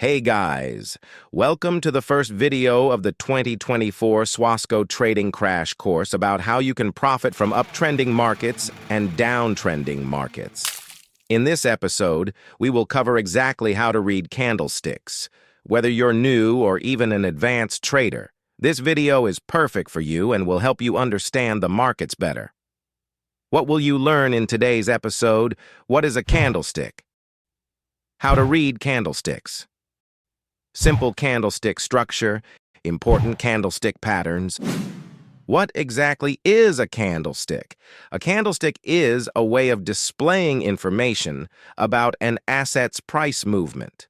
Hey guys, welcome to the first video of the 2024 Swosco Trading Crash Course about how you can profit from uptrending markets and downtrending markets. In this episode, we will cover exactly how to read candlesticks. Whether you're new or even an advanced trader, this video is perfect for you and will help you understand the markets better. What will you learn in today's episode? What is a candlestick? How to read candlesticks. Simple candlestick structure, important candlestick patterns. What exactly is a candlestick? A candlestick is a way of displaying information about an asset's price movement.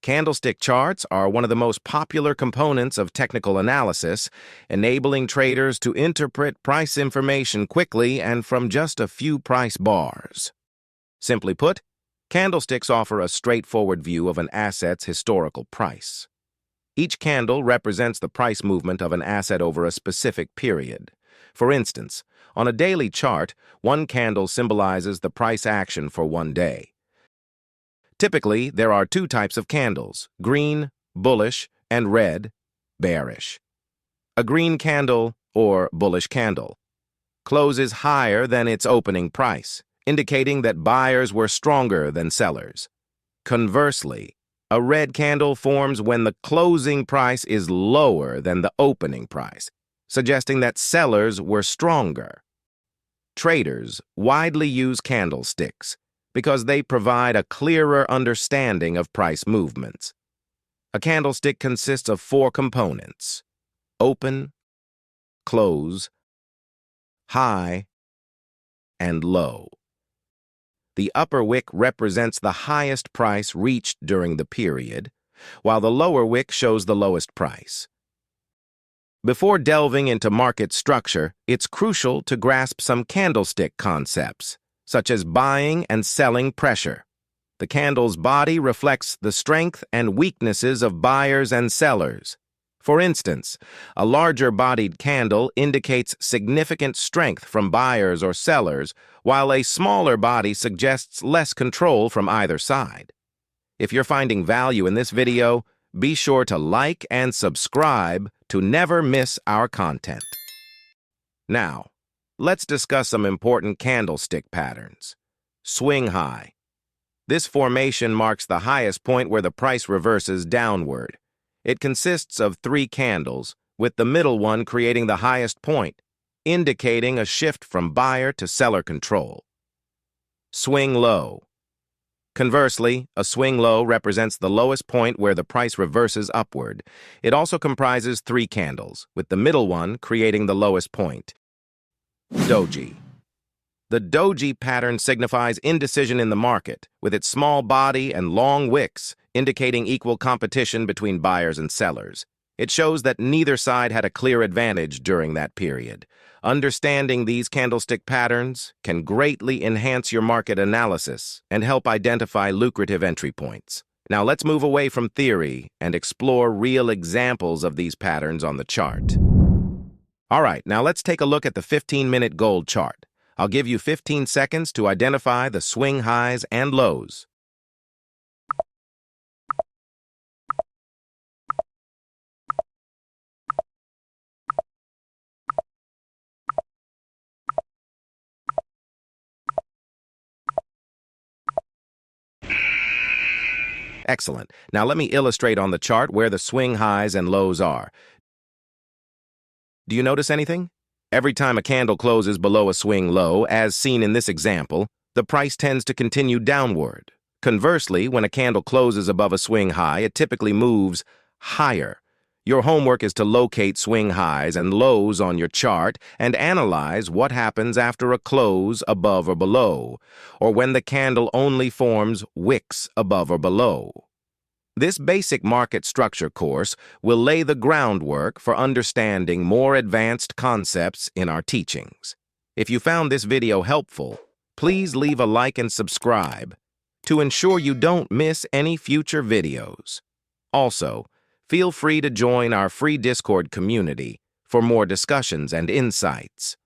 Candlestick charts are one of the most popular components of technical analysis, enabling traders to interpret price information quickly and from just a few price bars. Simply put, candlesticks offer a straightforward view of an asset's historical price. Each candle represents the price movement of an asset over a specific period. For instance, on a daily chart, one candle symbolizes the price action for one day. Typically, there are two types of candles: green, bullish, and red, bearish. A green candle, or bullish candle, closes higher than its opening price, indicating that buyers were stronger than sellers. Conversely, a red candle forms when the closing price is lower than the opening price, suggesting that sellers were stronger. Traders widely use candlesticks because they provide a clearer understanding of price movements. A candlestick consists of four components: open, close, high, and low. The upper wick represents the highest price reached during the period, while the lower wick shows the lowest price. Before delving into market structure, it's crucial to grasp some candlestick concepts, such as buying and selling pressure. The candle's body reflects the strength and weaknesses of buyers and sellers. For instance, a larger-bodied candle indicates significant strength from buyers or sellers, while a smaller body suggests less control from either side. If you're finding value in this video, be sure to like and subscribe to never miss our content. Now, let's discuss some important candlestick patterns. Swing high. This formation marks the highest point where the price reverses downward. It consists of three candles, with the middle one creating the highest point, indicating a shift from buyer to seller control. Swing low. Conversely, a swing low represents the lowest point where the price reverses upward. It also comprises three candles, with the middle one creating the lowest point. Doji. The doji pattern signifies indecision in the market, with its small body and long wicks, indicating equal competition between buyers and sellers. It shows that neither side had a clear advantage during that period. Understanding these candlestick patterns can greatly enhance your market analysis and help identify lucrative entry points. Now let's move away from theory and explore real examples of these patterns on the chart. All right, now let's take a look at the 15-minute gold chart. I'll give you 15 seconds to identify the swing highs and lows. Excellent. Now let me illustrate on the chart where the swing highs and lows are. Do you notice anything? Every time a candle closes below a swing low, as seen in this example, the price tends to continue downward. Conversely, when a candle closes above a swing high, it typically moves higher. Your homework is to locate swing highs and lows on your chart and analyze what happens after a close above or below, or when the candle only forms wicks above or below. This basic market structure course will lay the groundwork for understanding more advanced concepts in our teachings. If you found this video helpful, please leave a like and subscribe to ensure you don't miss any future videos. Also, feel free to join our free Discord community for more discussions and insights.